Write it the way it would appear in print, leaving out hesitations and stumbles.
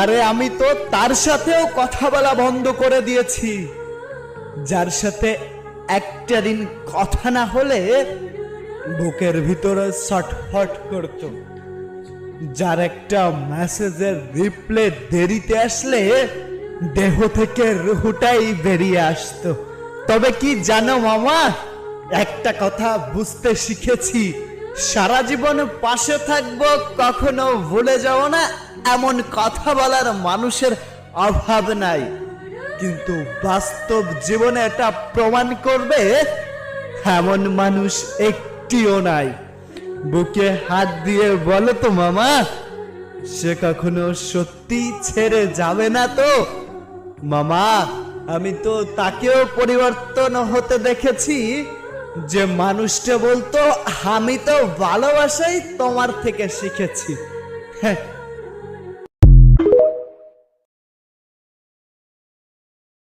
আরে আমি তো তার সাথেও কথা বলা বন্ধ করে দিয়েছি, যার সাথে একটা দিন কথা না হলে বুকের ভিতরে ছটফট করত, যার একটা মেসেজের রিপ্লাই দেরিতে আসলে দেহ থেকে রুহটাই বেরিয়ে আসতো। তবে কি জানো মামা, একটা কথা বুঝতে শিখেছি, সারা জীবন পাশে থাকবো, কখনো ভুলে যাব না, এমন কথা বলার মানুষের অভাব নাই। কিন্তু বাস্তব জীবনে এটা প্রমাণ করবে এমন মানুষ একটিও নাই। বুকে হাত দিয়ে বলো তো মামা, সে কখনো সত্যি ছেড়ে যাবে না তো? মামা, আমি তো তাকেও পরিবর্তন হতে দেখেছি, যে মানুষটা বলতো আমি তো ভালোবাসাই তোমার থেকে শিখেছি। হ্যাঁ,